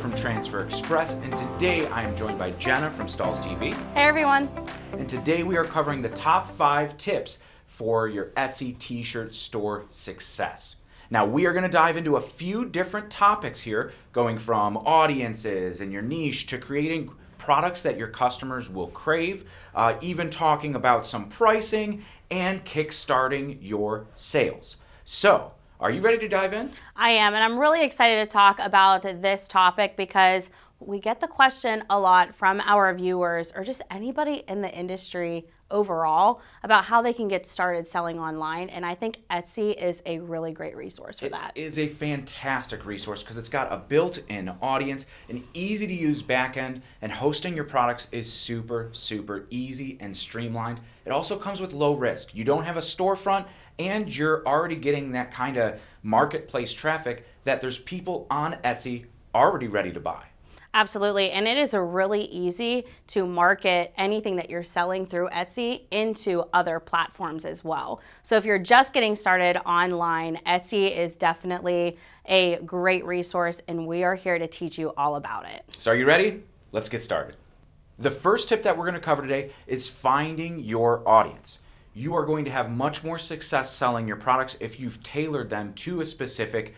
from Transfer Express, and today I am joined by Jenna from STAHLS TV. Hey everyone. And today we are covering the top 5 tips for your Etsy t-shirt store success. Now we are going to dive into a few different topics here, going from audiences and your niche to creating products that your customers will crave, even talking about some pricing and kickstarting your sales. So, are you ready to dive in? I am, and I'm really excited to talk about this topic because we get the question a lot from our viewers or just anybody in the industry overall about how they can get started selling online, and I think Etsy is a really great resource for that. It is a fantastic resource because it's got a built-in audience, an easy-to-use backend, and hosting your products is super easy and streamlined. It also comes with low risk. You don't have a storefront, and you're already getting that kind of marketplace traffic that there's people on Etsy already ready to buy. Absolutely, and it is really easy to market anything that you're selling through Etsy into other platforms as well. So if you're just getting started online, Etsy is definitely a great resource, and we are here to teach you all about it. So are you ready? Let's get started. The first tip that we're going to cover today is finding your audience. You are going to have much more success selling your products if you've tailored them to a specific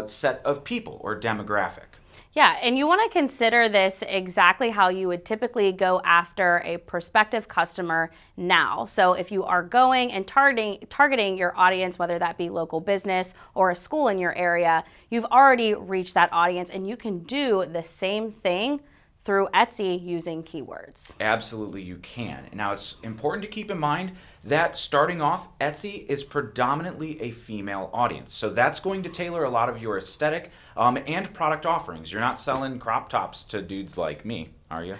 set of people or demographic. Yeah, and you want to consider this exactly how you would typically go after a prospective customer now. So if you are going and targeting your audience, whether that be local business or a school in your area, you've already reached that audience, and you can do the same thing through Etsy using keywords. Absolutely, you can. Now, it's important to keep in mind that starting off, Etsy is predominantly a female audience. So that's going to tailor a lot of your aesthetic and product offerings. You're not selling crop tops to dudes like me, are you?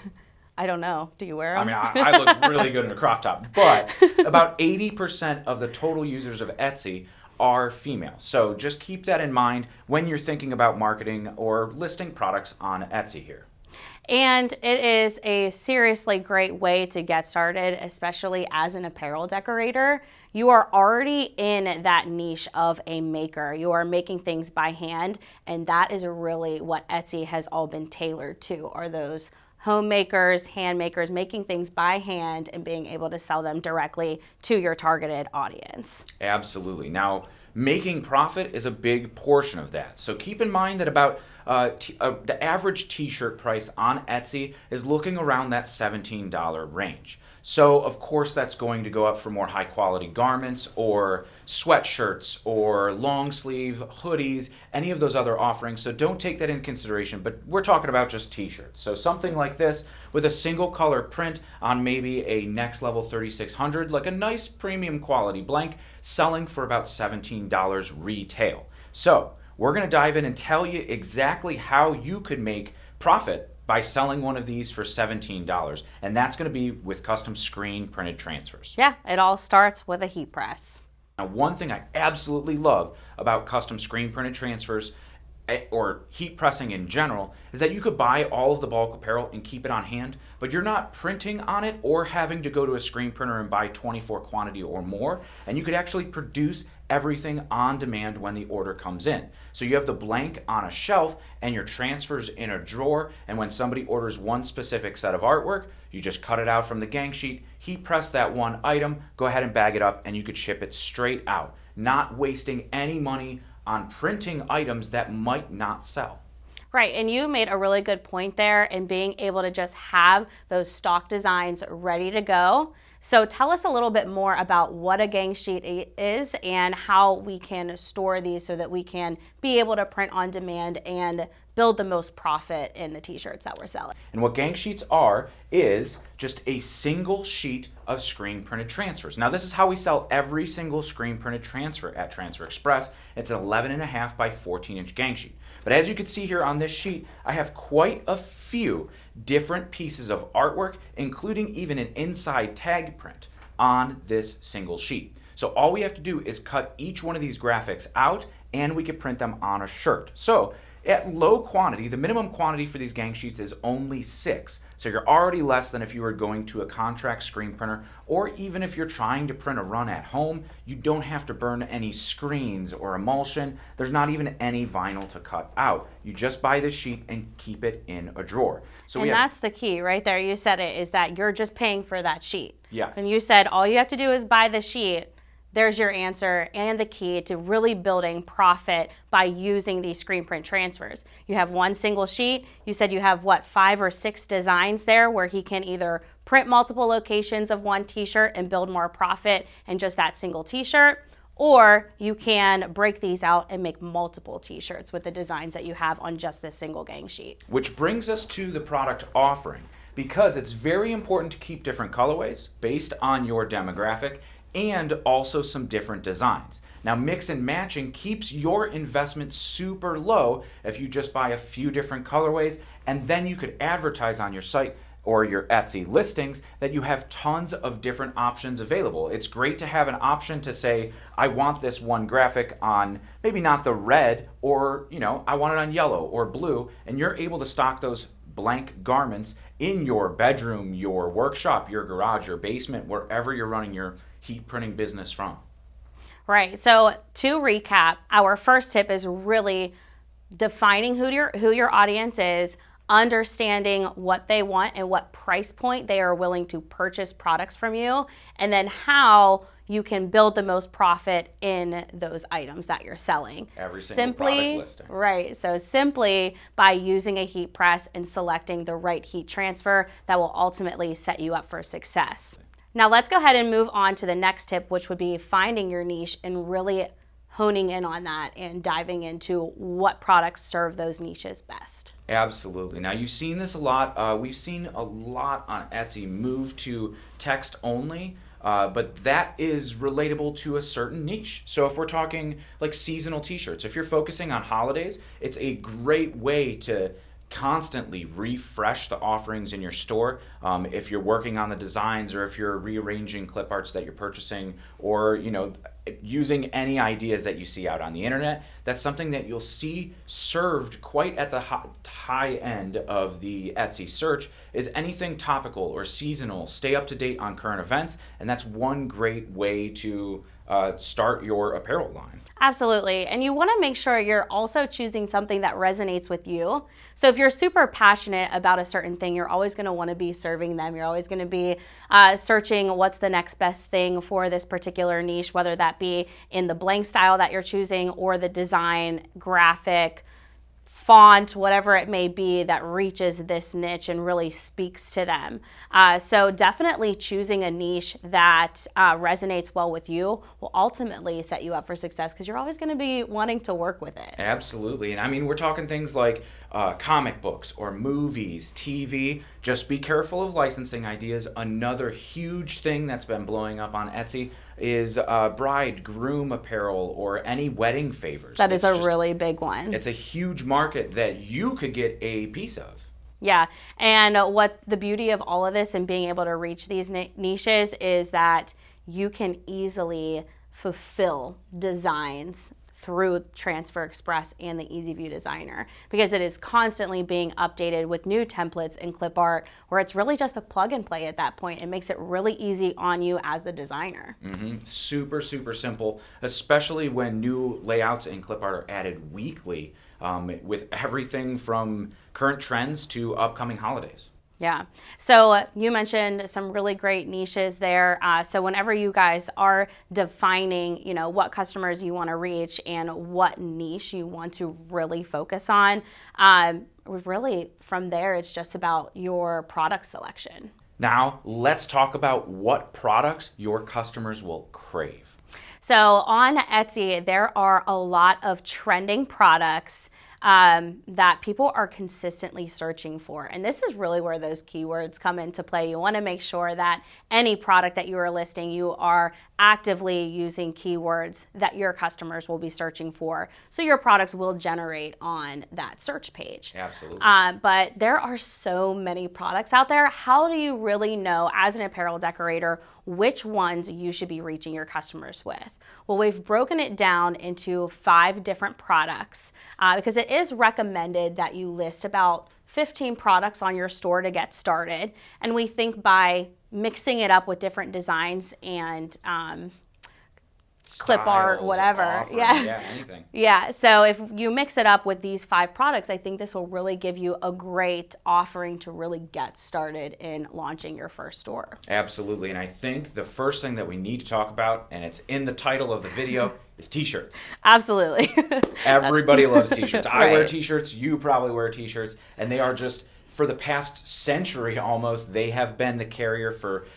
I don't know. Do you wear them? I mean, I look really good in a crop top, but about 80% of the total users of Etsy are female. So just keep that in mind when you're thinking about marketing or listing products on Etsy here. And it is a seriously great way to get started, especially as an apparel decorator. You are already in that niche of a maker. You are making things by hand, and that is really what Etsy has all been tailored to, are those homemakers, hand makers, making things by hand and being able to sell them directly to your targeted audience. Absolutely. Now, making profit is a big portion of that. So keep in mind that about the average t-shirt price on Etsy is looking around that $17 range. So of course that's going to go up for more high quality garments or sweatshirts or long sleeve hoodies, any of those other offerings. So don't take that in consideration, but we're talking about just t-shirts. So something like this with a single color print on maybe a next level 3600, like a nice premium quality blank, selling for about $17 retail. So we're going to dive in and tell you exactly how you could make profit by selling one of these for $17, and that's going to be with custom screen printed transfers. Yeah, it all starts with a heat press. Now, one thing I absolutely love about custom screen printed transfers or heat pressing in general is that you could buy all of the bulk apparel and keep it on hand, but you're not printing on it or having to go to a screen printer and buy 24 quantity or more, and you could actually produce everything on demand when the order comes in. So you have the blank on a shelf and your transfers in a drawer, and when somebody orders one specific set of artwork, you just cut it out from the gang sheet, heat press that one item, go ahead and bag it up, and you could ship it straight out, not wasting any money on printing items that might not sell. Right, and you made a really good point there in being able to just have those stock designs ready to go. So tell us a little bit more about what a gang sheet is and how we can store these so that we can be able to print on demand and build the most profit in the t-shirts that we're selling. And what gang sheets are is just a single sheet of screen printed transfers. Now this is how we sell every single screen printed transfer at Transfer Express. It's an 11.5 by 14-inch gang sheet. But as you can see here on this sheet, I have quite a few different pieces of artwork, including even an inside tag print on this single sheet. So all we have to do is cut each one of these graphics out and we can print them on a shirt. So At low quantity, the minimum quantity for these gang sheets is only 6. So you're already less than if you were going to a contract screen printer, or even if you're trying to print a run at home, you don't have to burn any screens or emulsion. There's not even any vinyl to cut out. You just buy this sheet and keep it in a drawer. So and that's the key right there. You said it, is that you're just paying for that sheet. Yes. And you said all you have to do is buy the sheet. There's your answer and the key to really building profit by using these screen print transfers. You have one single sheet. You said you have, what, 5 or 6 designs there where he can either print multiple locations of one t-shirt and build more profit in just that single t-shirt, or you can break these out and make multiple t-shirts with the designs that you have on just this single gang sheet. Which brings us to the product offering, because it's very important to keep different colorways based on your demographic, and also some different designs. Now, mix and matching keeps your investment super low if you just buy a few different colorways, and then you could advertise on your site or your Etsy listings that you have tons of different options available. It's great to have an option to say, I want this one graphic on maybe not the red, or I want it on yellow or blue, and you're able to stock those blank garments in your bedroom, your workshop, your garage, your basement, wherever you're running your heat printing business from. Right. So to recap, our first tip is really defining who your audience is, understanding what they want and what price point they are willing to purchase products from you, and then how you can build the most profit in those items that you're selling. Every single product listing. Right. So simply by using a heat press and selecting the right heat transfer that will ultimately set you up for success. Now let's go ahead and move on to the next tip, which would be finding your niche and really honing in on that and diving into what products serve those niches best. Absolutely. Now, you've seen this a lot. We've seen a lot on Etsy move to text only, but that is relatable to a certain niche. So if we're talking like seasonal t-shirts, if you're focusing on holidays, it's a great way to constantly refresh the offerings in your store. If you're working on the designs, or if you're rearranging clip arts that you're purchasing, or using any ideas that you see out on the internet, that's something that you'll see served quite at the high end of the Etsy search, is anything topical or seasonal. Stay up to date on current events, and that's one great way to start your apparel line. Absolutely. And you want to make sure you're also choosing something that resonates with you. So if you're super passionate about a certain thing, you're always going to want to be serving them. You're always going to be searching what's the next best thing for this particular niche, whether that be in the blank style that you're choosing or the design, graphic, font, whatever it may be that reaches this niche and really speaks to them. So definitely choosing a niche that resonates well with you will ultimately set you up for success, because you're always going to be wanting to work with it. Absolutely. And I mean, we're talking things like comic books or movies, TV. Just be careful of licensing ideas. Another huge thing that's been blowing up on Etsy is bride, groom apparel, or any wedding favors. That is a really big one. It's a huge market that you could get a piece of. Yeah, and what the beauty of all of this and being able to reach these niches is that you can easily fulfill designs through Transfer Express and the EasyView Designer, because it is constantly being updated with new templates and clip art, where it's really just a plug and play at that point. It makes it really easy on you as the designer. Super, super simple, especially when new layouts and clip art are added weekly, with everything from current trends to upcoming holidays. Yeah. So you mentioned some really great niches there. So whenever you guys are defining, what customers you want to reach and what niche you want to really focus on, really from there, it's just about your product selection. Now, let's talk about what products your customers will crave. So on Etsy, there are a lot of trending products that people are consistently searching for. And this is really where those keywords come into play. You want to make sure that any product that you are listing, you are actively using keywords that your customers will be searching for, so your products will generate on that search page. Absolutely. But there are so many products out there. How do you really know, as an apparel decorator, which ones you should be reaching your customers with? Well, we've broken it down into 5 different products because it it is recommended that you list about 15 products on your store to get started. And we think by mixing it up with different designs and clip art, whatever. Yeah, anything. Yeah, so if you mix it up with these 5 products, I think this will really give you a great offering to really get started in launching your first store. Absolutely, and I think the first thing that we need to talk about, and it's in the title of the video, is t-shirts. Absolutely. Everybody loves t-shirts. I wear Right. t-shirts, you probably wear t-shirts, and they are just, for the past century almost, they have been the carrier for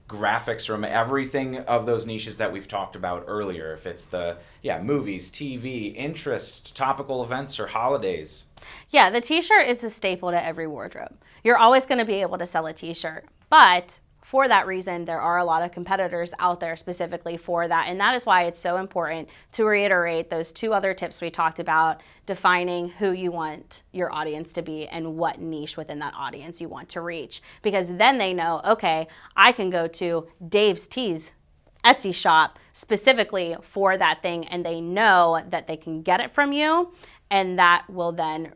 graphics from everything of those niches that we've talked about earlier. If it's the movies, TV, interest, topical events, or holidays. Yeah, the t-shirt is a staple to every wardrobe. You're always going to be able to sell a t-shirt, but for that reason, there are a lot of competitors out there specifically for that. And that is why it's so important to reiterate those 2 other tips we talked about, defining who you want your audience to be and what niche within that audience you want to reach. Because then they know, okay, I can go to Dave's Tees Etsy shop specifically for that thing, and they know that they can get it from you, and that will then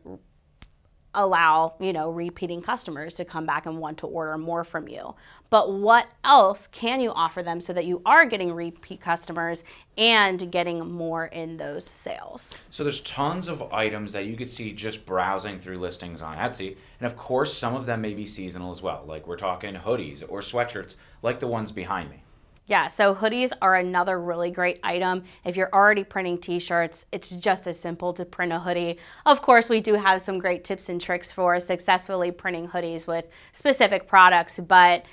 allow, repeating customers to come back and want to order more from you. But what else can you offer them so that you are getting repeat customers and getting more in those sales? So there's tons of items that you could see just browsing through listings on Etsy. And of course, some of them may be seasonal as well. Like we're talking hoodies or sweatshirts like the ones behind me. Yeah, so hoodies are another really great item. If you're already printing t-shirts, it's just as simple to print a hoodie. Of course, we do have some great tips and tricks for successfully printing hoodies with specific products, but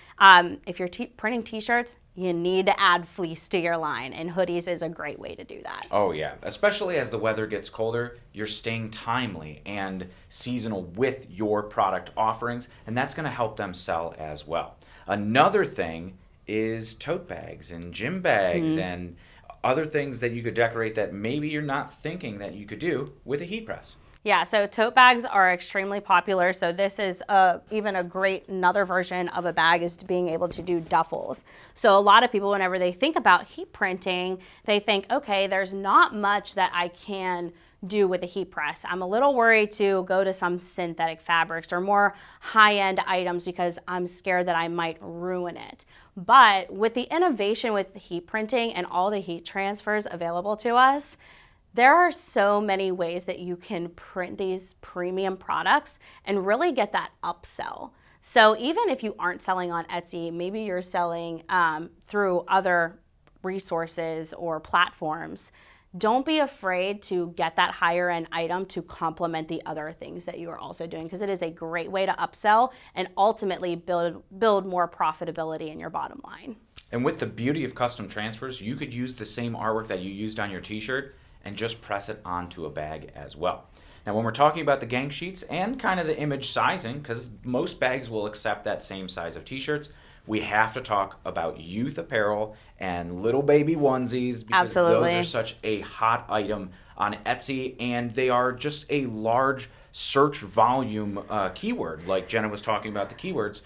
if you're printing t-shirts, you need to add fleece to your line, and hoodies is a great way to do that. Oh yeah, especially as the weather gets colder, you're staying timely and seasonal with your product offerings, and that's going to help them sell as well. Another thing is tote bags and gym bags and other things that you could decorate that maybe you're not thinking that you could do with a heat press. Yeah, so tote bags are extremely popular. So this is even a great another version of a bag is being able to do duffels. So a lot of people, whenever they think about heat printing, they think, okay, there's not much that I can do with a heat press. I'm a little worried to go to some synthetic fabrics or more high-end items because I'm scared that I might ruin it. But with the innovation with heat printing and all the heat transfers available to us, there are so many ways that you can print these premium products and really get that upsell. So even if you aren't selling on Etsy, maybe you're selling through other resources or platforms, don't be afraid to get that higher end item to complement the other things that you are also doing, because it is a great way to upsell and ultimately build more profitability in your bottom line. And with the beauty of custom transfers, you could use the same artwork that you used on your t-shirt and just press it onto a bag as well. Now when we're talking about the gang sheets and kind of the image sizing, because most bags will accept that same size of t-shirts, we have to talk about youth apparel and little baby onesies, because Absolutely. those are such a hot item on Etsy, and they are just a large search volume keyword. Like Jenna was talking about the keywords,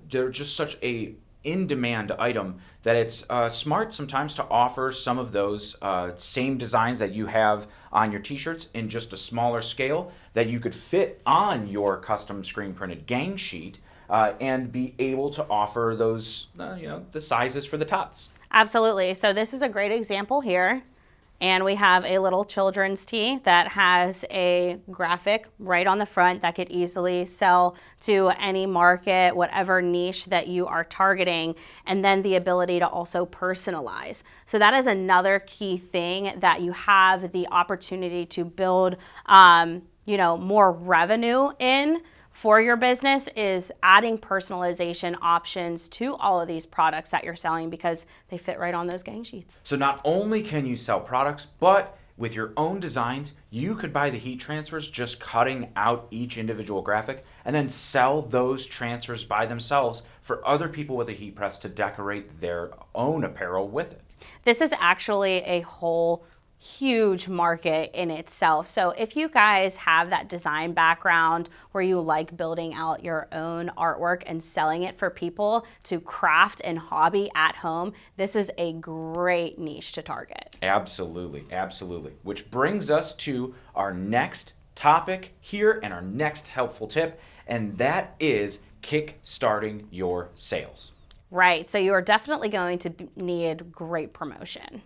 they're just such a in-demand item that it's smart sometimes to offer some of those same designs that you have on your t-shirts in just a smaller scale that you could fit on your custom screen printed gang sheet and be able to offer those, the sizes for the tots. Absolutely. So this is a great example here. And we have a little children's tee that has a graphic right on the front that could easily sell to any market, whatever niche that you are targeting, and then the ability to also personalize. So that is another key thing that you have the opportunity to build, more revenue in for your business, is adding personalization options to all of these products that you're selling, because they fit right on those gang sheets. So not only can you sell products, but with your own designs, you could buy the heat transfers, just cutting out each individual graphic, and then sell those transfers by themselves for other people with a heat press to decorate their own apparel with it. This is actually a whole huge market in itself. So if you guys have that design background where you like building out your own artwork and selling it for people to craft and hobby at home, this is a great niche to target. Absolutely, absolutely. Which brings us to our next topic here and our next helpful tip, and that is kick-starting your sales. Right, so you are definitely going to need great promotion.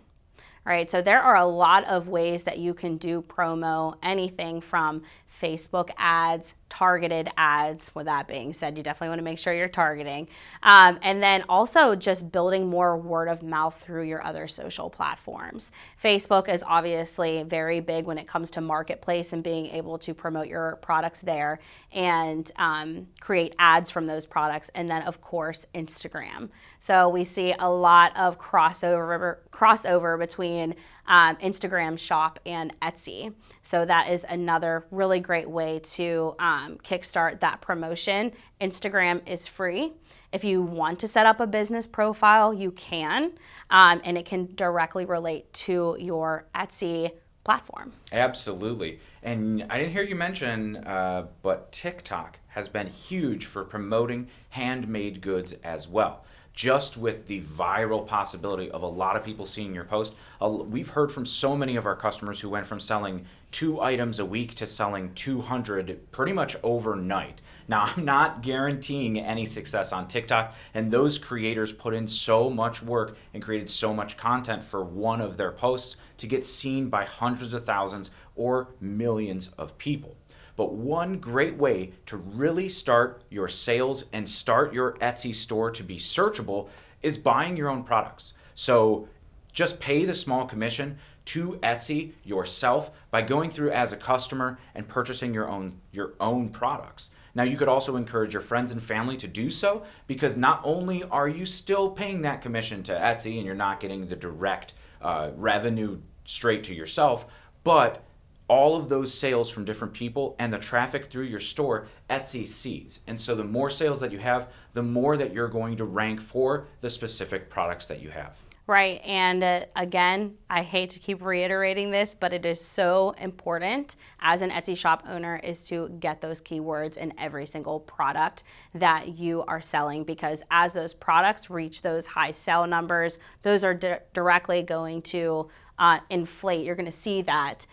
Right, so there are a lot of ways that you can do promo, anything from Facebook ads, targeted ads. With that being said, you definitely want to make sure you're targeting. And then also just building more word of mouth through your other social platforms. Facebook is obviously very big when it comes to marketplace and being able to promote your products there and create ads from those products. And then of course, Instagram. So we see a lot of crossover between Instagram Shop and Etsy. So that is another really great way to kickstart that promotion. Instagram is free. If you want to set up a business profile, you can, and it can directly relate to your Etsy platform. Absolutely. And I didn't hear you mention, but TikTok has been huge for promoting handmade goods as well. Just with the viral possibility of a lot of people seeing your post. We've heard from so many of our customers who went from selling 2 items a week to selling 200 pretty much overnight. Now, I'm not guaranteeing any success on TikTok, and those creators put in so much work and created so much content for one of their posts to get seen by hundreds of thousands or millions of people. But one great way to really start your sales and start your Etsy store to be searchable is buying your own products. So just pay the small commission to Etsy yourself by going through as a customer and purchasing your own products. Now, you could also encourage your friends and family to do so, because not only are you still paying that commission to Etsy and you're not getting the direct revenue straight to yourself, but all of those sales from different people and the traffic through your store, Etsy sees. And so the more sales that you have, the more that you're going to rank for the specific products that you have. Right, and again, I hate to keep reiterating this, but it is so important as an Etsy shop owner is to get those keywords in every single product that you are selling, because as those products reach those high sale numbers, those are directly going to inflate. You're going to see that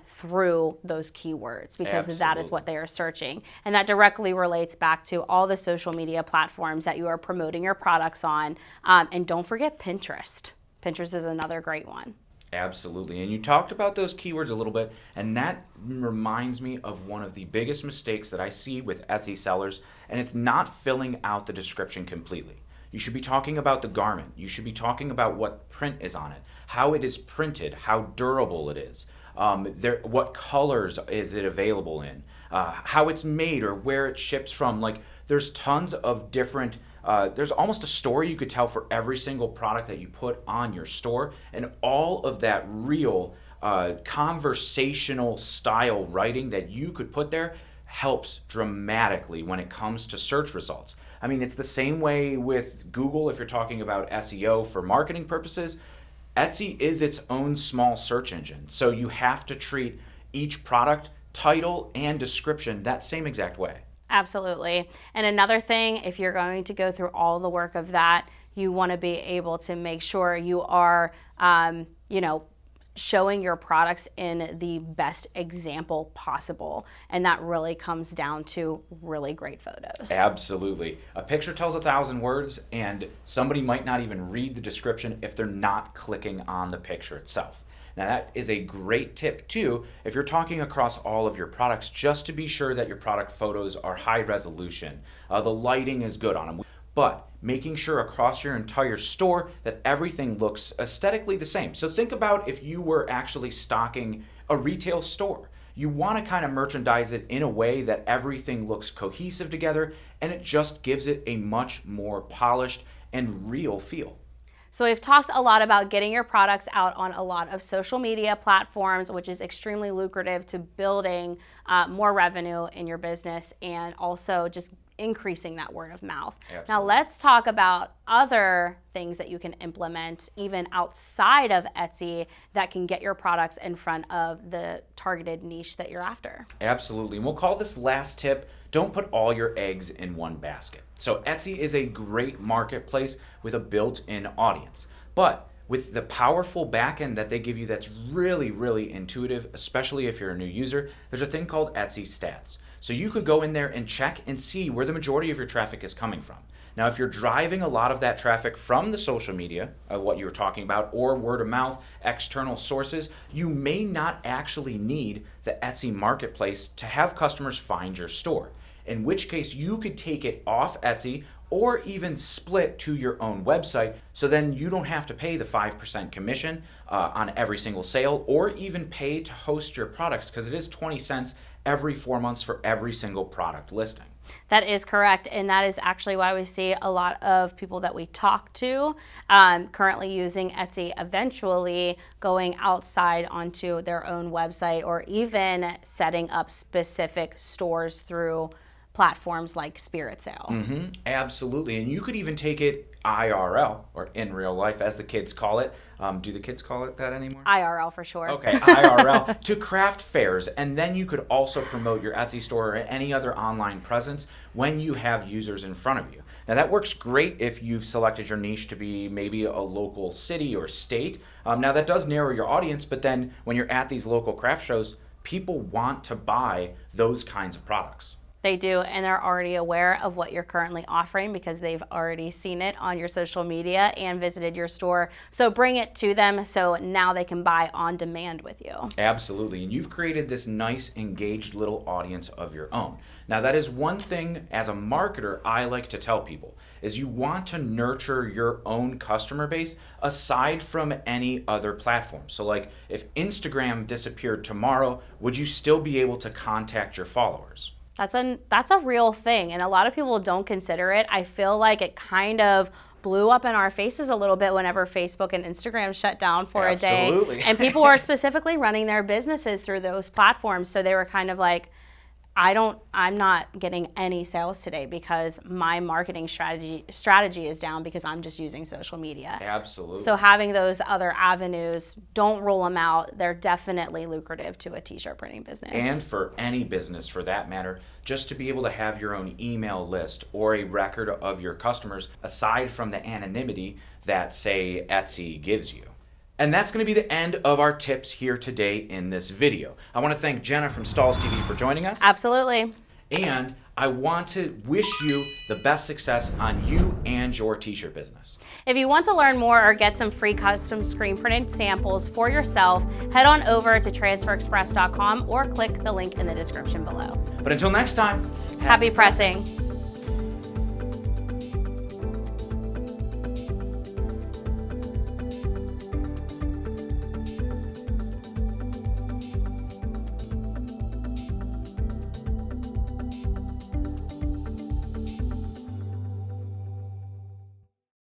through those keywords, because that is what they are searching. And that directly relates back to all the social media platforms that you are promoting your products on. And don't forget Pinterest. Pinterest is another great one. Absolutely. And you talked about those keywords a little bit, and that reminds me of one of the biggest mistakes that I see with Etsy sellers, and it's not filling out the description completely. You should be talking about the garment. You should be talking about what print is on it, how it is printed, how durable it is, what colors is it available in, how it's made or where it ships from. Like, there's tons of different, there's almost a story you could tell for every single product that you put on your store, and all of that real conversational style writing that you could put there helps dramatically when it comes to search results. I mean, it's the same way with Google if you're talking about SEO for marketing purposes. Etsy is its own small search engine, so you have to treat each product, title, and description that same exact way. Absolutely. And another thing, if you're going to go through all the work of that, you want to be able to make sure you are, showing your products in the best example possible. And that really comes down to really great photos. Absolutely. A picture tells 1,000 words, and somebody might not even read the description if they're not clicking on the picture itself. Now, that is a great tip too if you're talking across all of your products, just to be sure that your product photos are high resolution, the lighting is good on them, but making sure across your entire store that everything looks aesthetically the same. So think about if you were actually stocking a retail store. You want to kind of merchandise it in a way that everything looks cohesive together, and it just gives it a much more polished and real feel. So we've talked a lot about getting your products out on a lot of social media platforms, which is extremely lucrative to building more revenue in your business, and also just increasing that word of mouth. Absolutely. Now let's talk about other things that you can implement even outside of Etsy that can get your products in front of the targeted niche that you're after. Absolutely. And we'll call this last tip, don't put all your eggs in one basket. So Etsy is a great marketplace with a built-in audience. But with the powerful backend that they give you that's really, really intuitive, especially if you're a new user, there's a thing called Etsy Stats. So you could go in there and check and see where the majority of your traffic is coming from. Now, if you're driving a lot of that traffic from the social media, what you were talking about, or word of mouth, external sources, you may not actually need the Etsy marketplace to have customers find your store. In which case, you could take it off Etsy or even split to your own website, so then you don't have to pay the 5% commission on every single sale, or even pay to host your products, because it is 20 cents every 4 months for every single product listing. That is correct, and that is actually why we see a lot of people that we talk to currently using Etsy, eventually going outside onto their own website, or even setting up specific stores through platforms like Spirit Sale. Absolutely, and you could even take it IRL, or in real life, as the kids call it. Do the kids call it that anymore? IRL for sure. Okay, IRL, to craft fairs, and then you could also promote your Etsy store or any other online presence when you have users in front of you. Now that works great if you've selected your niche to be maybe a local city or state. Now that does narrow your audience, but then when you're at these local craft shows, people want to buy those kinds of products. They do, and they're already aware of what you're currently offering because they've already seen it on your social media and visited your store. So bring it to them so now they can buy on demand with you. Absolutely, and you've created this nice, engaged little audience of your own. Now that is one thing as a marketer I like to tell people, is you want to nurture your own customer base aside from any other platform. So like if Instagram disappeared tomorrow, would you still be able to contact your followers? That's a real thing, and a lot of people don't consider it. I feel like it kind of blew up in our faces a little bit whenever Facebook and Instagram shut down for a day. Absolutely. And people are specifically running their businesses through those platforms, so they were kind of like, I'm not getting any sales today because my marketing strategy is down because I'm just using social media. Absolutely. So having those other avenues, don't rule them out. They're definitely lucrative to a t-shirt printing business. And for any business for that matter, just to be able to have your own email list or a record of your customers aside from the anonymity that, say, Etsy gives you. And that's going to be the end of our tips here today in this video. I want to thank Jenna from STAHLS TV for joining us. Absolutely. And I want to wish you the best success on you and your t-shirt business. If you want to learn more or get some free custom screen printed samples for yourself, head on over to transferexpress.com or click the link in the description below. But until next time, Happy pressing.